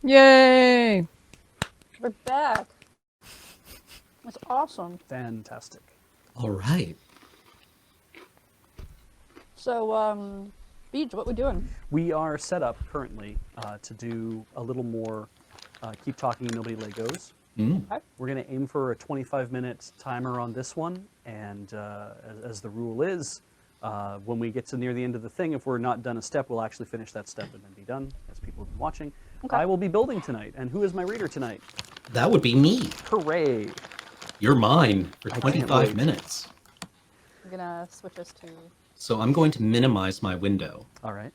Yay! We're back. That's awesome. Fantastic. All right. So, Beej, what we doing? We are set up currently to do a little more keep talking and nobody let goes. Okay. We're going to aim for a 25-minute timer on this one, and as the rule is, when we get to near the end of the thing, if we're not done a step, we'll actually finish that step and then be done, as people have been watching. Okay. I will be building tonight, and who is my reader tonight? That would be me. Hooray! You're mine for can't 25 wait. minutes. I'm gonna switch us to. So I'm going to minimize my window. All right.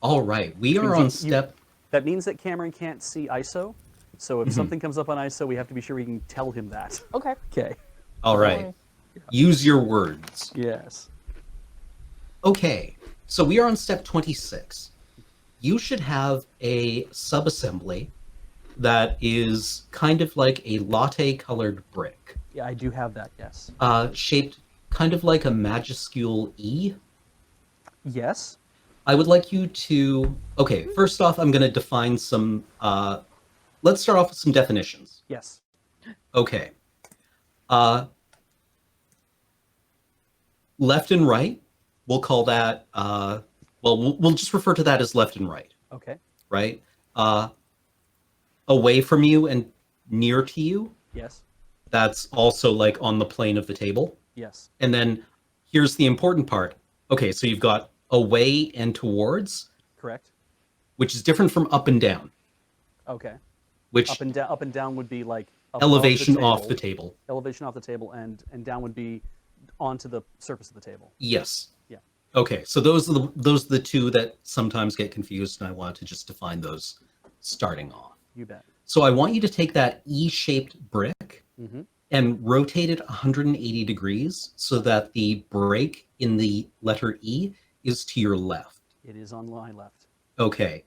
All right. We are Means on you- step... That means that Cameron can't see ISO, so if something comes up on ISO, we have to be sure we can tell him that. Okay. Okay. All right. Use your words. Yes. Okay. So we are on step 26. You should have a subassembly that is kind of like a latte-colored brick, Yeah, I do have that, yes. shaped kind of like a majuscule E. Yes. I would like you to... Okay, first off, I'm going to define some... let's start off with some definitions. Yes. Okay. Left and right, we'll call that... well, we'll just refer to that as left and right, Okay. right? Away from you and near to you, Yes. that's also like on the plane of the table. Yes. And then here's the important part. Okay, so you've got away and towards, Correct. which is different from up and down, Okay. which Up and down would be like above elevation the off table. the table. Elevation off the table, and down would be onto the surface of the table. Yes. Yeah. Okay, so those are the two that sometimes get confused, and I want to just define those starting off. You bet. So I want you to take that E-shaped brick Mm-hmm. and rotate it 180 degrees so that the break in the letter E is to your left. It is on my left. Okay.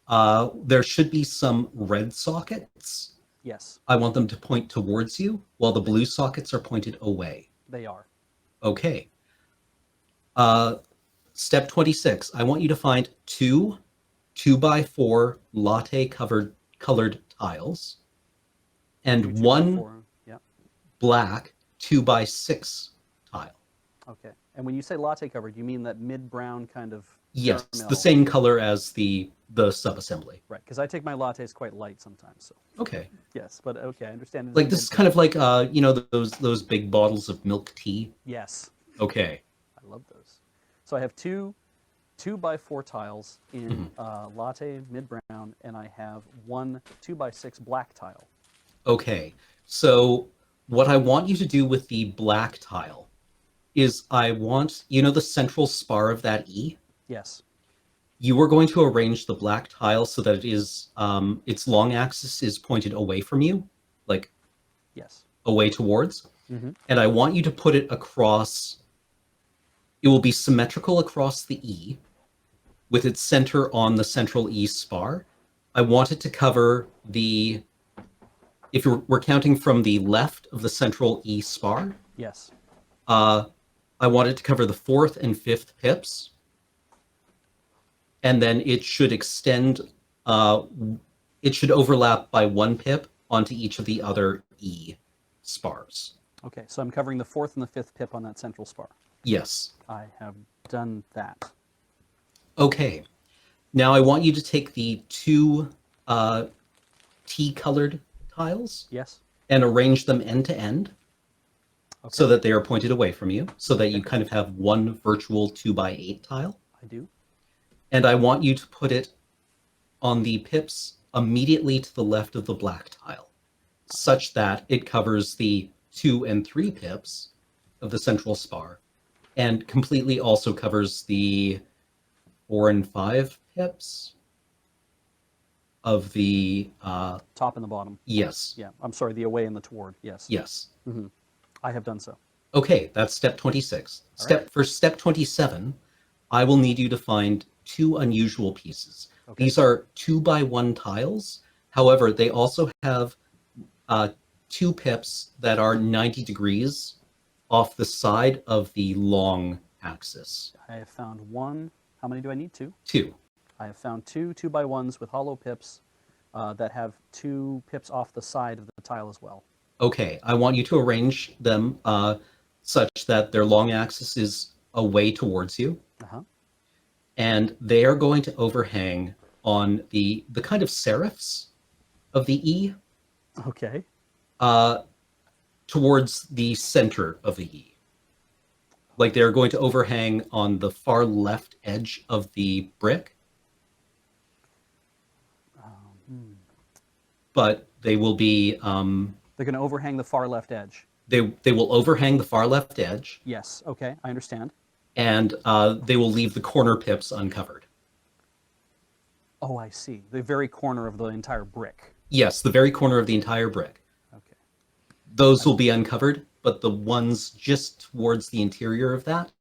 There should be some red sockets. Yes, I want them to point towards you, while the blue sockets are pointed away. they are. Okay. Step 26. I want you to find two 2x4 latte colored tiles and Two, two, one four. Yeah. black 2x6 tile. Okay. And when you say latte covered, you mean that mid-brown kind of Yes, caramel? the same color as the subassembly. Right, because I take my lattes quite light sometimes. So Okay. yes, but okay, I understand. It's Like this is kind of like those big bottles of milk tea. Yes, Okay. I love those. So I have two 2x4 tiles in latte mid-brown, and I have one 2x6 black tile. Okay. So what I want you to do with the black tile is I want, the central spar of that E? Yes. You are going to arrange the black tile so that it is, its long axis is pointed away from you, like Yes. away towards. Mhm. And I want you to put it across, it will be symmetrical across the E with its center on the central E spar. I want it to cover the, if we're counting from the left of the central E spar, Yes. I want it to cover the 4th and 5th pips. And then it should extend, it should overlap by 1 pip onto each of the other E spars. Okay, so I'm covering the 4th and the 5th pip on that central spar. Yes. I have done that. Okay. Now I want you to take the two tea-colored tiles Yes. and arrange them end to end Okay. so that they are pointed away from you, so that you kind of have one virtual 2x8 tile. I do. And I want you to put it on the pips immediately to the left of the black tile, such that it covers the 2 and 3 pips of the central spar, and completely also covers the 4 and 5 pips of the Top and the bottom. yes. Yeah, I'm sorry, the away and the toward. Yes. Yes. I have done so. Okay, that's step 26. For step 27, I will need you to find two unusual pieces. Okay. These are 2x1 tiles. However, they also have 2 pips that are 90 degrees off the side of the long axis. I have found one. How many do I need? 2? 2. I have found two 2x1s with hollow pips that have 2 pips off the side of the tile as well. Okay, I want you to arrange them such that their long axis is away towards you, Uh-huh. and they are going to overhang on the kind of serifs of the E Okay. towards the center of the E. Like they're going to overhang on the far left edge of the brick, but they will be They're going to overhang the far left edge. they will overhang the far left edge, Yes. Okay, I understand. and they will leave the corner pips uncovered. Oh, I see. The very corner of the entire brick. Yes, the very corner of the entire brick. Okay. Those will be uncovered, but the ones just towards the interior of that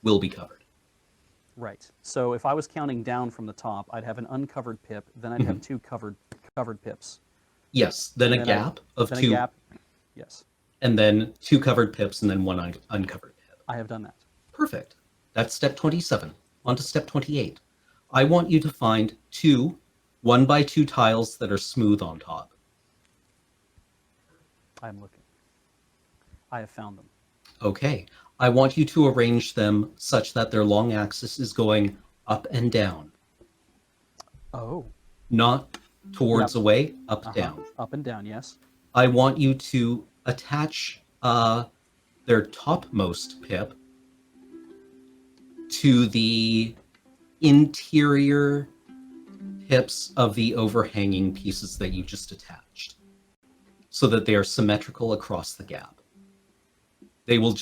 will be covered. Right. So if I was counting down from the top, I'd have an uncovered pip, then I'd have 2 covered pips. Yes, then a Then gap of then 2, a gap. Yes, and then 2 covered pips, and then 1 uncovered pip. I have done that. Perfect. That's step 27. On to step 28. I want you to find 2 1x2 tiles that are smooth on top. I'm looking. I have found them. Okay. I want you to arrange them such that their long axis is going up and down, Oh. not towards Yep. away, up, down. Up and down, yes. I want you to attach their topmost pip to the interior pips of the overhanging pieces that you just attached, so that they are symmetrical across the gap. You will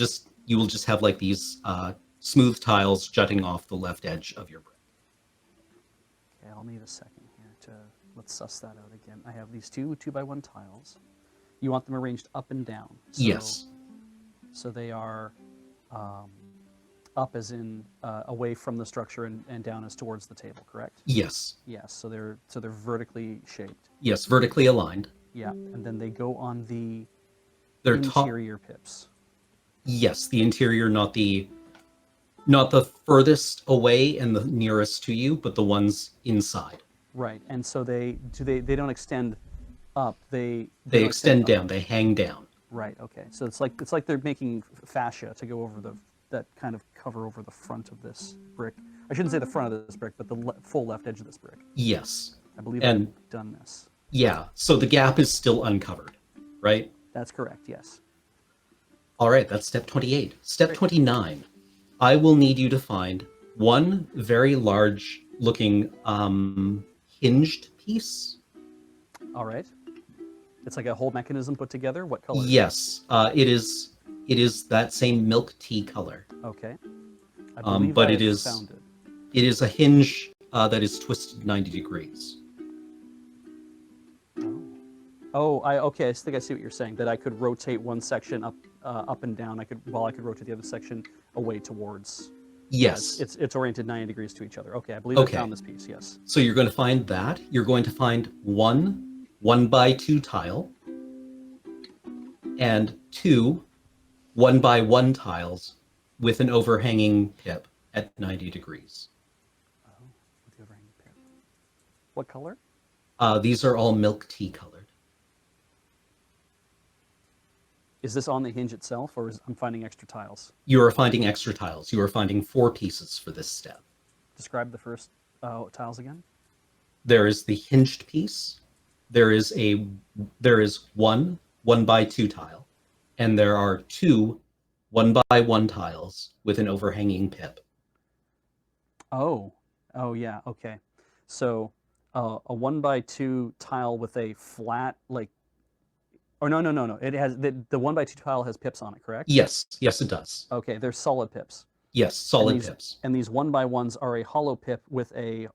just have like these smooth tiles jutting off the left edge of your brick. Okay, I'll need a second here to let's suss that out again. I have these 2 2x1 tiles. You want them arranged up and down. So, Yes. So they are up as in away from the structure and down as towards the table, correct? Yes. Yes. So they're vertically shaped. Yes. Vertically aligned. Yeah, and then they go on the Their top. interior pips. Yes, the interior, not the furthest away and the nearest to you, but the ones inside. Right, and so they don't extend up. They They don't extend up. down. They hang down. Right. Okay. So it's like they're making fascia to go over that kind of cover over the front of this brick. I shouldn't say the front of this brick, but the full left edge of this brick. Yes. I believe And- I've done this. Yeah. So the gap is still uncovered, right? That's correct. Yes. All right. That's step 28. Step 29. I will need you to find one very large looking hinged piece. All right. It's like a whole mechanism put together. What color? Yes. It is that same milk tea color. Okay. I believe but I it have is- found it. It is a hinge that is twisted 90 degrees. Oh, okay. I think I see what you're saying. That I could rotate one section up and down. I could rotate the other section away towards. Yes. It's oriented 90 degrees to each other. Okay, I believe Okay. I found this piece. Yes. So you're going to find that. You're going to find one 1x2 tile and 2 1x1 tiles with an overhanging pip at 90 degrees. With the overhanging pip. What color? These are all milk tea colored. Is this on the hinge itself, or I'm finding extra tiles? You are finding extra tiles. You are finding 4 pieces for this step. Describe the first tiles again. There is the hinged piece. There is one 1x2 tile, and there are 2 1x1 tiles with an overhanging pip. Oh yeah. Okay. So a 1x2 tile with a flat or no. It has the 1x2 tile has pips on it, correct? Yes, it does. Okay, they're solid pips. Yes, solid these- pips. And these 1x1s are a hollow pip with a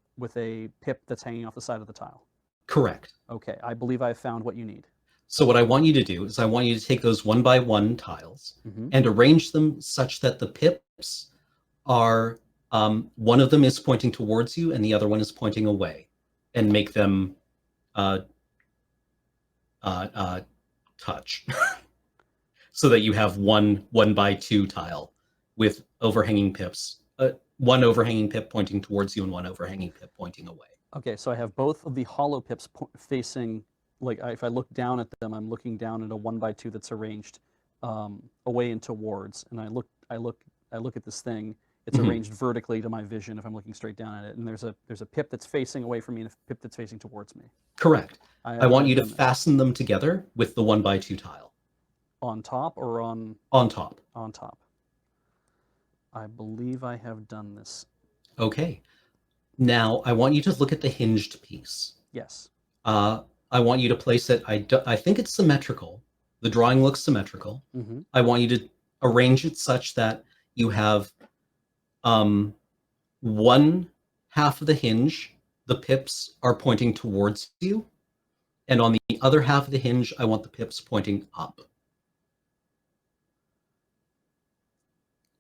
pip that's hanging off the side of the tile. Correct. Okay, I believe I've found what you need. So what I want you to do is I want you to take those 1x1 tiles Mhm. and arrange them such that the pips are one of them is pointing towards you and the other one is pointing away, and make them touch so that you have one 1x2 tile with overhanging pips, one overhanging pip pointing towards you and one overhanging pip pointing away. Okay, so I have both of the hollow pips facing, like if I look down at them, I'm looking down at a 1x2 that's arranged away and towards, and I look at this thing. It's Mhm. arranged vertically to my vision if I'm looking straight down at it, and there's a pip that's facing away from me and a pip that's facing towards me. Correct. I want I've you to done this. fasten them together with the 1x2 tile. On top or On top. on top. I believe I have done this. Okay. Now, I want you to look at the hinged piece. Yes. I want you to place it, I think it's symmetrical. The drawing looks symmetrical. Mm-hmm. I want you to arrange it such that you have one half of the hinge, the pips are pointing towards you, and on the other half of the hinge, I want the pips pointing up.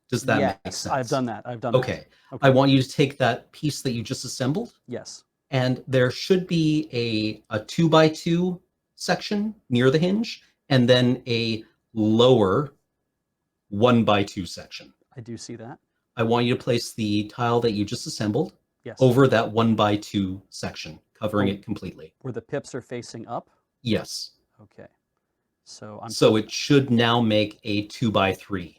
Does that make sense? I've done that. I've done Okay. that. I want you to take that piece that you just assembled, Yes. and there should be a 2x2 section near the hinge, and then a lower 1x2 section. I do see that. I want you to place the tile that you just assembled Yes. over that 1x2 section, covering Oh. it completely. Where the pips are facing up. Yes. Okay. So So it should now make a 2x3.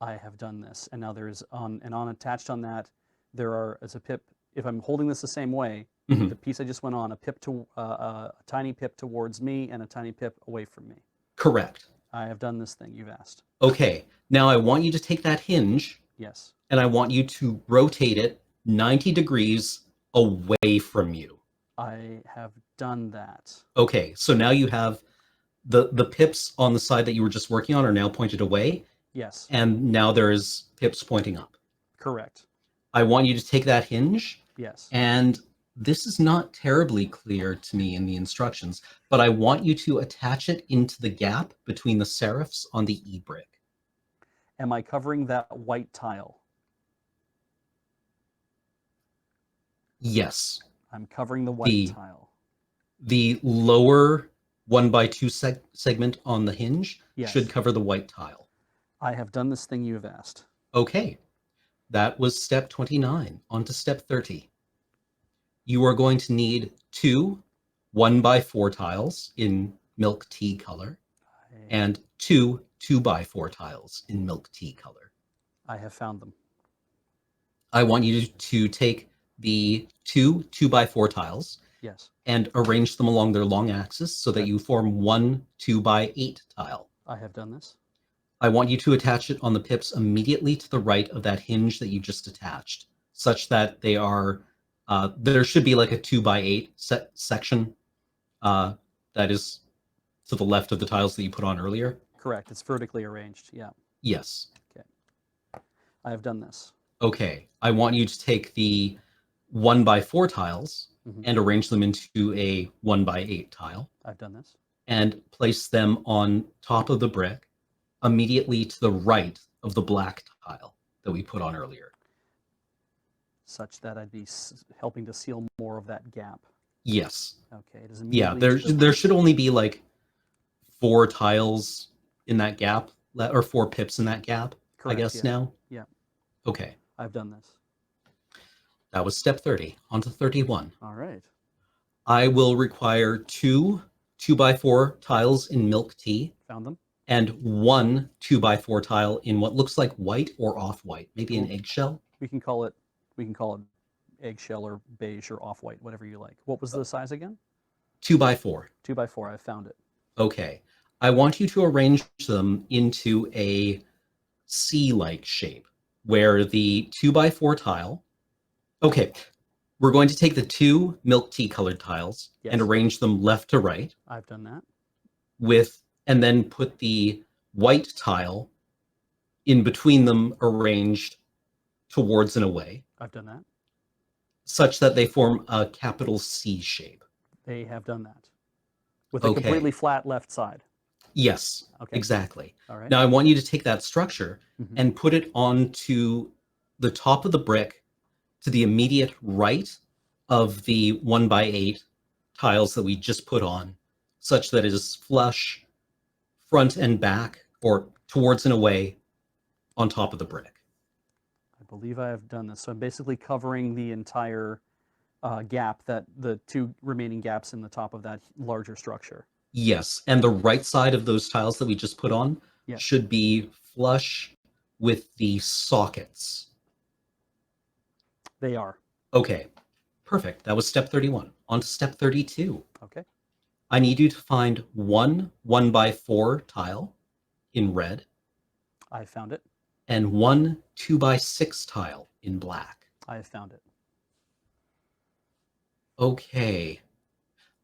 I have done this, and now there's attached on that there is a pip. If I'm holding this the same way, Mhm. the piece I just went on, a tiny pip towards me and a tiny pip away from me. Correct. I have done this thing you've asked. Okay. Now I want you to take that hinge Yes. and I want you to rotate it 90 degrees away from you. I have done that. Okay, so now you have the pips on the side that you were just working on are now pointed away, Yes. and now there's pips pointing up. Correct. I want you to take that hinge, Yes. and this is not terribly clear to me in the instructions, but I want you to attach it into the gap between the serifs on the E brick. Am I covering that white tile? Yes. I'm covering the white tile. The lower 1x2 segment on the hinge Yes. should cover the white tile. I have done this thing you have asked. Okay, that was step 29. On to step 30. You are going to need two 1x4 tiles in milk tea color and two 2x4 tiles in milk tea color. I have found them. I want you to take the two 2x4 tiles Yes. and arrange them along their long axis so that you form one 2x8 tile. I have done this. I want you to attach it on the pips immediately to the right of that hinge that you just attached, such that they are, there should be like a 2x8 section that is to the left of the tiles that you put on earlier. Correct. It's vertically arranged. Yeah. Yes. Okay. I have done this. Okay. I want you to take the 1x4 tiles and arrange them into a 1x8 tile. I've done this. And place them on top of the brick immediately to the right of the black tile that we put on earlier. Such that I'd be helping to seal more of that gap. Yes. Okay. It is Yeah, immediately there should only be like 4 tiles in that gap, or 4 pips in that gap, Correct, I guess yeah. now. Yeah. Okay. I've done this. That was step 30. On to 31. All right. I will require 2 2x4 tiles in milk tea Found them. and 1 2x4 tile in what looks like white or off-white, maybe an eggshell. We can call it eggshell or beige or off-white, whatever you like. What was the size again? 2x4. 2x4. I found it. Okay. I want you to arrange them into a C-like shape where the 2x4 tile. Okay. We're going to take the 2 milk tea colored tiles Yes. and arrange them left to right I've done that. and then put the white tile in between them arranged towards and away, I've done that. such that they form a capital C shape. They have done that. With a Okay. completely flat left side. Yes, Okay. exactly. All right. Now I want you to take that structure Mhm. and put it onto the top of the brick to the immediate right of the 1x8 tiles that we just put on, such that it is flush front and back or towards and away on top of the brick. I believe I have done this. So I'm basically covering the entire gap, that the 2 remaining gaps in the top of that larger structure. Yes, and the right side of those tiles that we just put on Yes. should be flush with the sockets. They are. Okay, perfect. That was step 31. On to step 32. Okay. I need you to find one 1x4 tile in red I found it. and one 2x6 tile in black. I have found it. Okay.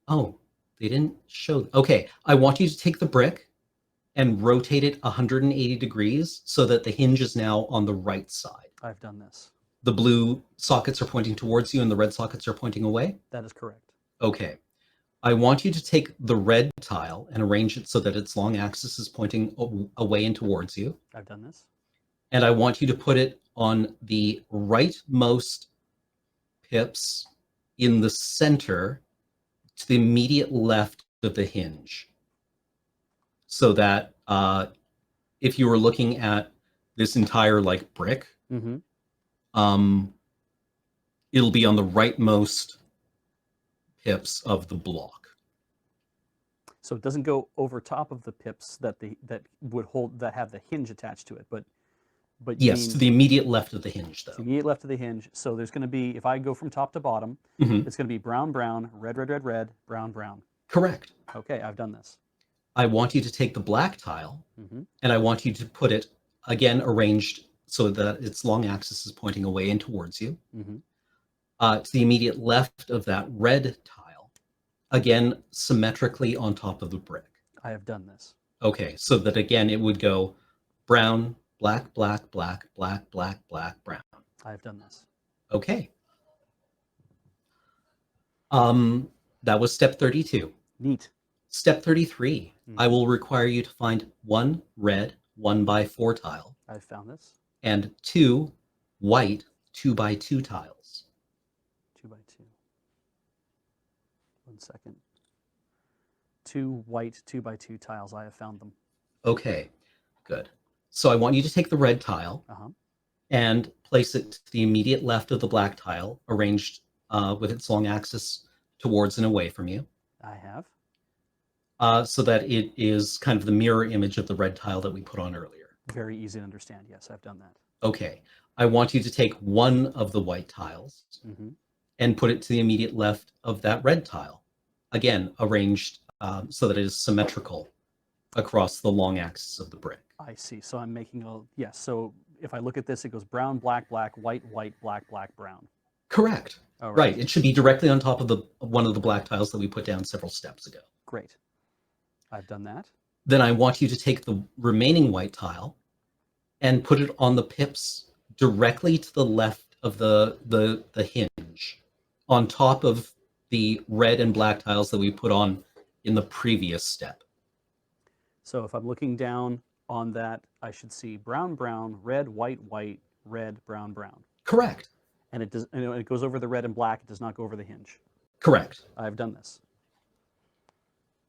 Oh, they didn't show. Okay, I want you to take the brick and rotate it 180 degrees so that the hinge is now on the right side. I've done this. The blue sockets are pointing towards you and the red sockets are pointing away? That is correct. Okay. I want you to take the red tile and arrange it so that its long axis is pointing away and towards you. I've done this. And I want you to put it on the rightmost pips in the center to the immediate left of the hinge. So that if you were looking at this entire like brick, Mm-hmm. It'll be on the rightmost pips of the block. So it doesn't go over top of the pips that have the hinge attached to it, but you Yes, mean to the immediate left of the hinge, to the though. immediate left of the hinge. So there's going to be, if I go from top to bottom, Mhm. it's going to be brown, brown, red, red, red, red, brown, brown. Correct. Okay, I've done this. I want you to take the black tile Mm-hmm. and I want you to put it, again, arranged so that its long axis is pointing away and towards you. Mm-hmm. To the immediate left of that red tile, again, symmetrically on top of the brick. I have done this. Okay, so that again, it would go brown, black, black, black, black, black, black, brown. I have done this. Okay. That was step 32. Neat. Step 33, I will require you to find one red 1x4 tile I've found this. and two white 2x2 tiles. 2 by 2. 1 second. 2 white 2 by 2 tiles. I have found them. Okay, good. So I want you to take the red tile Uh-huh. and place it to the immediate left of the black tile, arranged with its long axis towards and away from you, I have. so that it is kind of the mirror image of the red tile that we put on earlier. Very easy to understand. Yes, I've done that. Okay, I want you to take one of the white tiles Mm-hmm. and put it to the immediate left of that red tile. Again, arranged so that it is symmetrical across the long axis of the brick. I see. So I'm making a, yes. So if I look at this, it goes brown, black, black, white, white, black, black, brown. Correct. All Right. It should be directly on top of one of the black tiles that we put down several steps ago. Great. I've done that. Then I want you to take the remaining white tile and put it on the pips directly to the left of the hinge, on top of the red and black tiles that we put on in the previous step. So if I'm looking down on that, I should see brown, brown, red, white, white, red, brown, brown. Correct. And it does. It goes over the red and black. It does not go over the hinge. Correct. I've done this.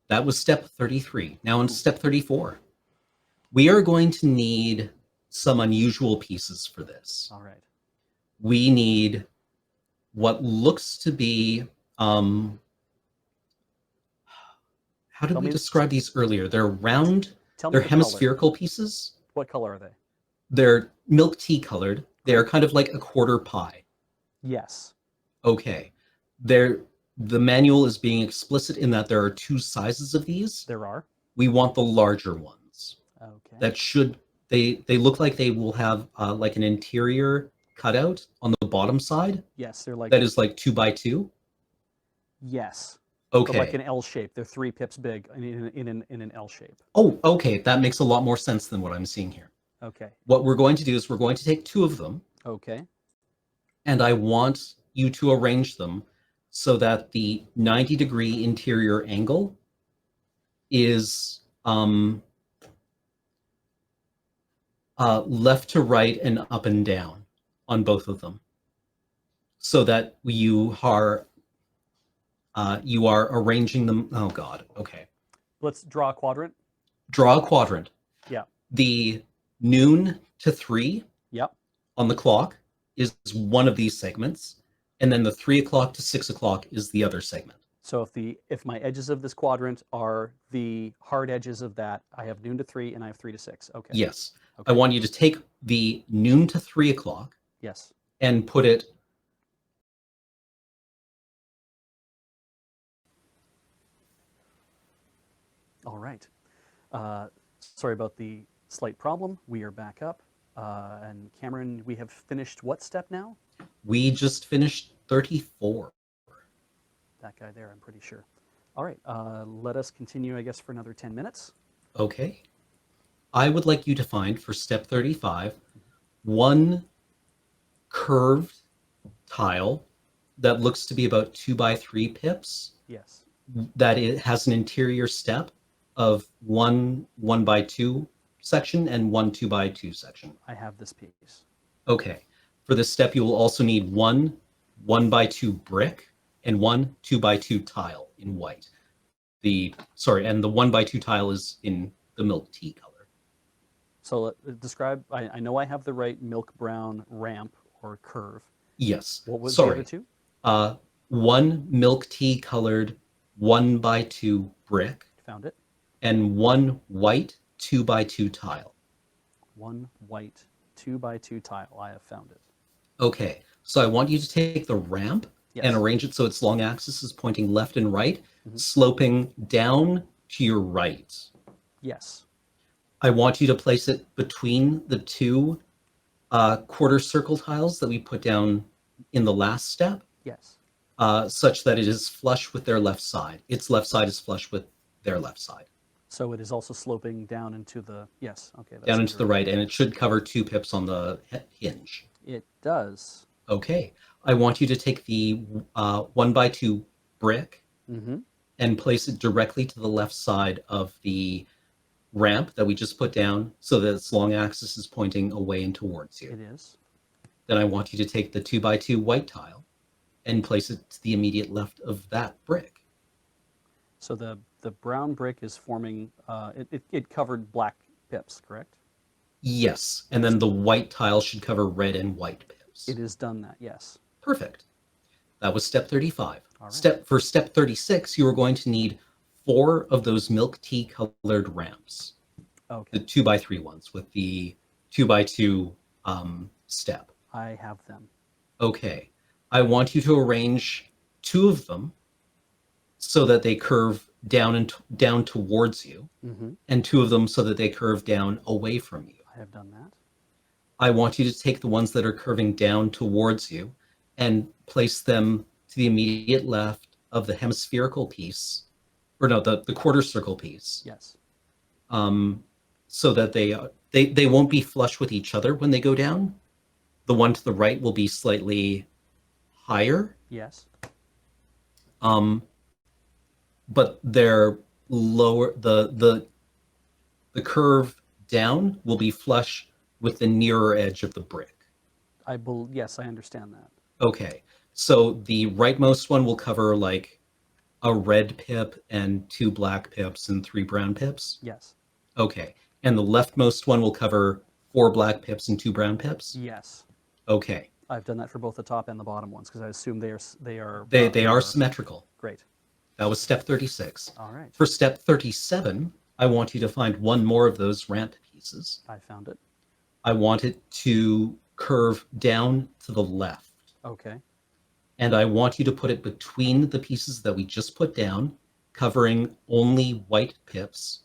That was step 33. Now on step 34. We are going to need some unusual pieces for this. All right. We need what looks to be, how did Tell we me- describe these earlier? They're round, Tell me they're the color. hemispherical pieces. What color are they? They're milk tea colored. They're kind of like a quarter pie. Yes. Okay. The manual is being explicit in that there are two sizes of these. There are. We want the larger ones. Okay. That should, they look like they will have like an interior cutout on the bottom side. Yes, they're like. That is like 2x2. Yes. Okay. But like an L shape. They're 3 pips big in an L shape. Oh, okay. That makes a lot more sense than what I'm seeing here. Okay. What we're going to do is we're going to take two of them, Okay. and I want you to arrange them so that the 90-degree interior angle is left to right and up and down on both of them, so that you are arranging them. Oh God. Okay. Let's draw a quadrant. Draw a quadrant. Yeah. The noon to 3 Yep. on the clock is one of these segments. and then the 3 o'clock to 6 o'clock is the other segment. So if my edges of this quadrant are the hard edges of that, I have noon to 3 and I have 3 to 6. Okay. Yes. Okay. I want you to take the noon to 3 o'clock Yes. and put it All right. Sorry about the slight problem. We are back up. And Cameron, we have finished what step now? We just finished 34. That guy there, I'm pretty sure. All right. Let us continue, I guess, for another 10 minutes. Okay. I would like you to find for step 35 one curved tile that looks to be about 2 by 3 pips, Yes. that it has an interior step of one 1 by 2 section and one 2 by 2 section. I have this piece. Okay. For this step, you will also need one 1 by 2 brick and one 2 by 2 tile in white. And the 1 by 2 tile is in the milk tea color. So describe, I know I have the right milk brown ramp or curve. Yes. What was the other two? One milk tea colored 1 by 2 brick Found it. and one white 2 by 2 tile. One white 2 by 2 tile. I have found it. Okay, so I want you to take the ramp Yes. and arrange it so its long axis is pointing left and right, sloping down to your right. Yes. I want you to place it between the two quarter circle tiles that we put down in the last step, Yes. such that it is flush with their left side. Its left side is flush with their left side. So it is also sloping down into the, yes, okay. that Down seems into the right, and it should cover 2 pips on the hinge. It does. Okay, I want you to take the 1 by 2 brick Mm-hmm. and place it directly to the left side of the ramp that we just put down so that its long axis is pointing away and towards you. It is. Then I want you to take the 2 by 2 white tile and place it to the immediate left of that brick. So the brown brick is forming, it covered black pips, correct? Yes, and then the white tile should cover red and white pips. It has done that, yes. Perfect. That was step 35. All right. For step 36, you are going to need 4 of those milk tea colored ramps. Okay. The 2 by 3 ones with the 2 by 2 step. I have them. Okay. I want you to arrange 2 of them so that they curve down and down towards you, Mm-hmm. and 2 of them so that they curve down away from you. I have done that. I want you to take the ones that are curving down towards you and place them to the immediate left of the hemispherical piece, or no, the quarter circle piece, Yes. so that they won't be flush with each other when they go down. The one to the right will be slightly higher, Yes. but they're lower. The curve down will be flush with the nearer edge of the brick. Yes, I understand that. Okay, so the rightmost one will cover like a red pip and 2 black pips and 3 brown pips. Yes. Okay, and the leftmost one will cover 4 black pips and 2 brown pips. Yes. Okay, I've done that for both the top and the bottom ones because I assume they are they are symmetrical. Great. That was step 36. All right. For step 37, I want you to find 1 more of those ramp pieces. I found it. I want it to curve down to the left. Okay. And I want you to put it between the pieces that we just put down, covering only white pips.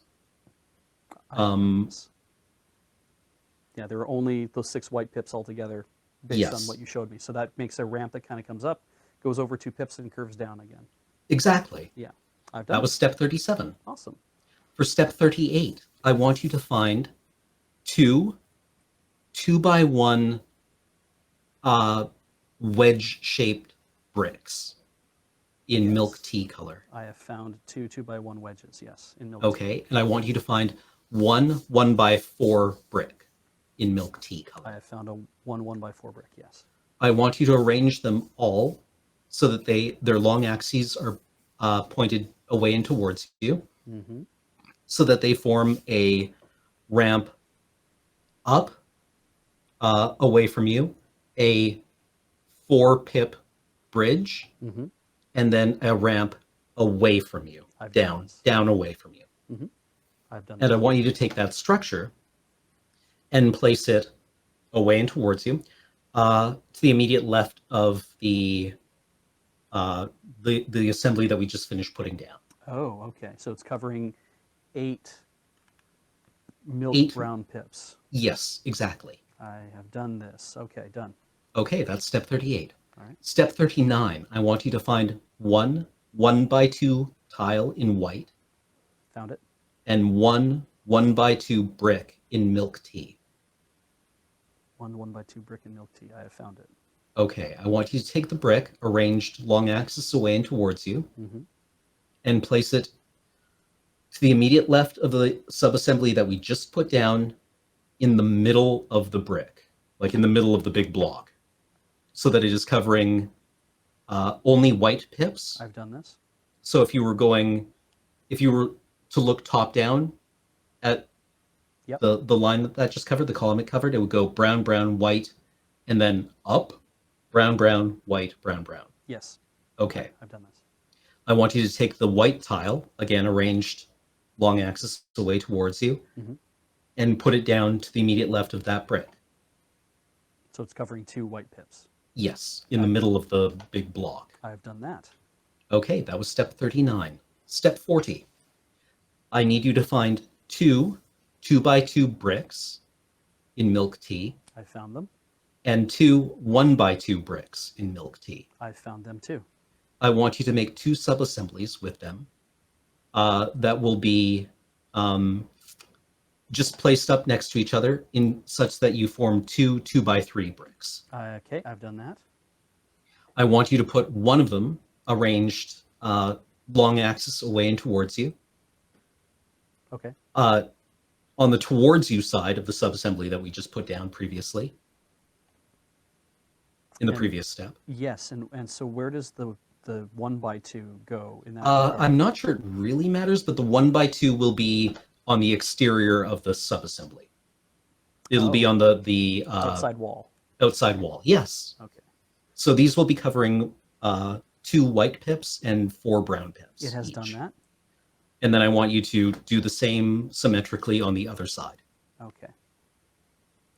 Yes. Yeah, there are only those 6 white pips altogether based on Yes. what you showed me. So that makes a ramp that kind of comes up, goes over 2 pips, and curves down again. Exactly. Yeah. I've done That was step 37. Awesome. For step 38, I want you to find 2 by 1 wedge-shaped bricks in milk tea color. I have found 2 2x1 wedges, yes, in milk. Okay, and I want you to find 1 by 4 brick in milk tea I color. have found a 1 by 4 brick, yes. I want you to arrange them all so that their long axes are pointed away and towards you, Mm-hmm. so that they form a ramp up away from you, a 4 pip bridge, Mm-hmm. and then a ramp away from you, I've done down, this. down away from you. Mm-hmm. I've done And I that. want you to take that structure and place it away and towards you, to the immediate left of the assembly that we just finished putting down. Oh, okay. So it's covering 8 milk 8. brown pips. Yes, exactly. I have done this. Okay, done. Okay, that's step 38. All right. Step 39, I want you to find one 1x2 tile in white Found it. and one 1x2 brick in milk tea. 1 by 2 brick and milk tea. I have found it. Okay, I want you to take the brick arranged long axis away and towards you Mm-hmm. and place it to the immediate left of the subassembly that we just put down in the middle of the brick, like in the middle of the big block, so that it is covering only white pips. I've done this. So if you were to look top down at Yep. the line that just covered, the column it covered, it would go brown, brown, white, and then up, brown, brown, white, brown, brown. Yes. Okay. I've done this. I want you to take the white tile, again arranged long axis away towards you, Mm-hmm. and put it down to the immediate left of that brick. So it's covering 2 white pips. Yes, in the middle of the big block. I've done that. Okay, that was step 39. Step 40. I need you to find 2 2x2 bricks in milk tea I found them. and 2 1x2 bricks in milk tea. I found them too. I want you to make 2 subassemblies with them that will be just placed up next to each other in such that you form 2 2x3 bricks. Okay, I've done that. I want you to put one of them arranged long axis away and towards you. Okay. On the towards you side of the subassembly that we just put down previously in the And- previous step. Yes, and so where does the 1 by 2 go in that? I'm not sure it really matters, but the 1x2 will be on the exterior of the subassembly. It'll be on the outside wall. outside wall. Yes. Okay. So these will be covering 2 white pips and 4 brown pips. It has each. done that. And then I want you to do the same symmetrically on the other side. Okay.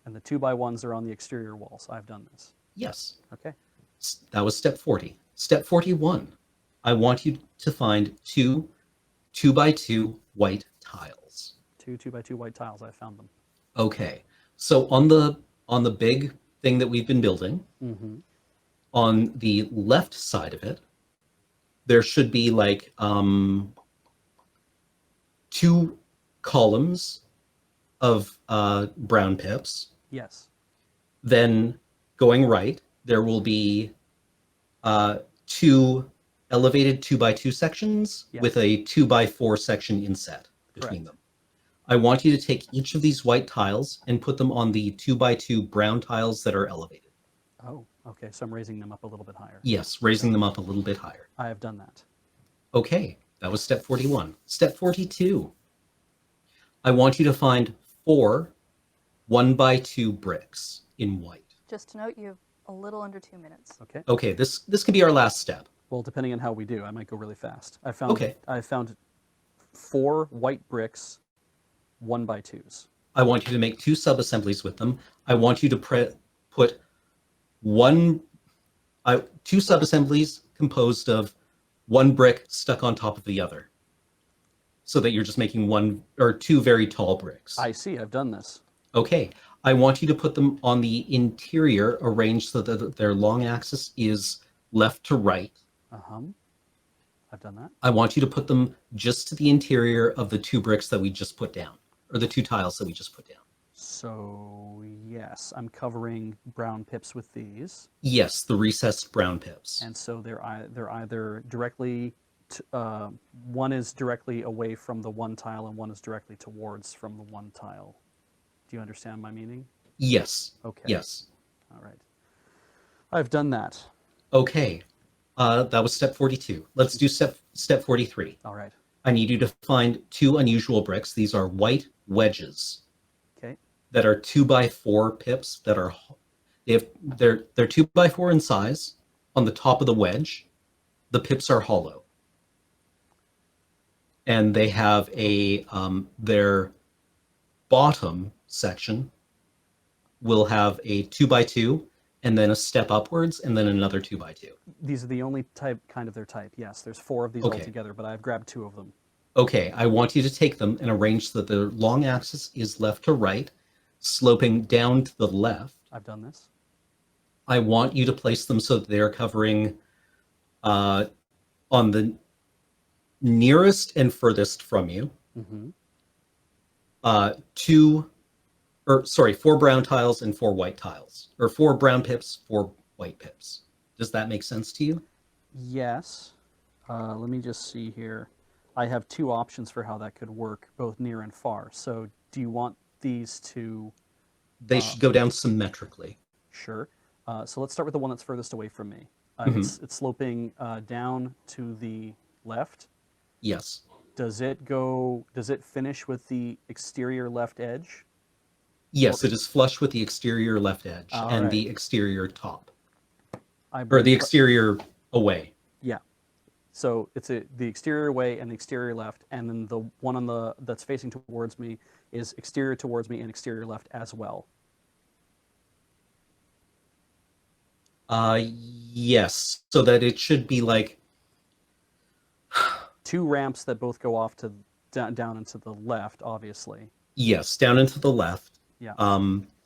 And the 2 by 1s are on the exterior walls. I've done this. Yes. Okay. That was step 40. Step 41. I want you to find 2 2x2 white tiles. 2 by 2 white tiles. I found them. Okay. So on the big thing that we've been building, Mm-hmm. on the left side of it, there should be like 2 columns of brown pips. Yes. Then going right, there will be 2 elevated 2x2 sections Yes. with a 2x4 section inset between Correct. them. I want you to take each of these white tiles and put them on the 2x2 brown tiles that are elevated. Oh, okay. So I'm raising them up a little bit higher. Yes, raising them up a little bit higher. I have done that. Okay, that was step 41. Step 42. I want you to find 4 1x2 bricks in white. Just to note, you have a little under 2 minutes. Okay. Okay, this can be our last step. Well, depending on how we do, I might go really fast. I found. Okay. I found 4 white bricks, 1 by 2s. I want you to make 2 subassemblies with them. I want you to put 2 subassemblies composed of 1 brick stuck on top of the other, so that you're just making 1 or 2 very tall bricks. I see. I've done this. Okay, I want you to put them on the interior, arranged so that their long axis is left to right. I've done that. I want you to put them just to the interior of the 2 bricks that we just put down, or the 2 tiles that we just put down. So yes, I'm covering brown pips with these, Yes, the recessed brown pips. and so they're either directly. One is directly away from the 1 tile, and one is directly towards from the 1 tile. Do you understand my meaning? Yes. Okay. Yes. All right. I've done that. Okay. That was step 42. Let's do step 43. All right. I need you to find 2 unusual bricks. These are white wedges Okay. that are 2x4 pips that are they're 2x4 in size on the top of the wedge, the pips are hollow. And they have their bottom section will have a 2x2 and then a step upwards and then another 2x2. These are the only kind of their type. Yes, there's 4 of these Okay. altogether, but I've grabbed 2 of them. Okay, I want you to take them and arrange so that the long axis is left to right, sloping down to the left. I've done this. I want you to place them so that they're covering on the nearest and furthest from you. Mm-hmm. 4 brown tiles and 4 white tiles. Or 4 brown pips, 4 white pips. Does that make sense to you? Yes. Let me just see here. I have 2 options for how that could work, both near and far. So do you want these to... They should go down symmetrically. Sure. So let's start with the one that's furthest away from me. It's sloping down to the left. Yes. Does it finish with the exterior left edge? Yes, it is flush with the exterior left edge and the exterior top. Or the exterior away. Yeah. So it's the exterior away and the exterior left, and then the one that's facing towards me is exterior towards me and exterior left as well. Yes, so that it should be like 2 ramps that both go off to down and to the left, obviously. yes, down and to the left. Yeah.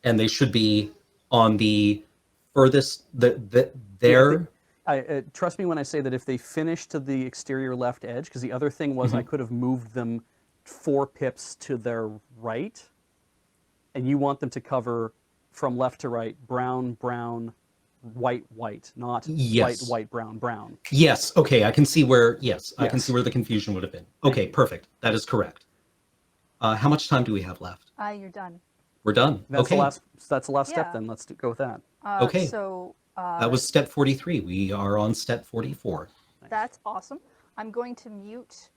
And they should be on the furthest there. Trust me when I say that if they finish to the exterior left edge, because the other thing was I could have moved them 4 pips to their right, and you want them to cover from left to right, brown, brown, white, white, not Yes. white, white, brown, brown. Yes, okay, I can see where I can see where the confusion would have been. Okay, perfect. That is correct. How much time do we have left? You're done. We're done. That's okay. That's the last step Yeah. then. Let's go with that. Okay. So That was step 43. We are on step 44. that's awesome. I'm going to mute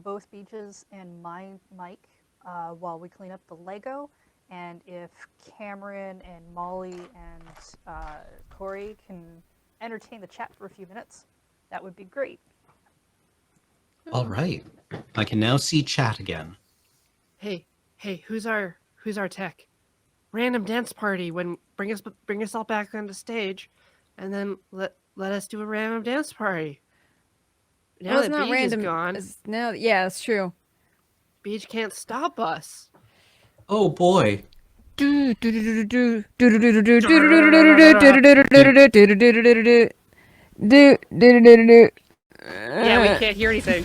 both Beej's and my mic while we clean up the Lego. And if Cameron and Molly and Corey can entertain the chat for a few minutes, that would be great. All right. I can now see chat again. Hey, who's our tech? Random dance party when bring us all back on the stage, and then let us do a random dance party. Now Well, it's that not Beej random. is gone, Yeah, it's true. Beej can't stop us. Oh boy. Yeah, Yeah, we can't hear anything.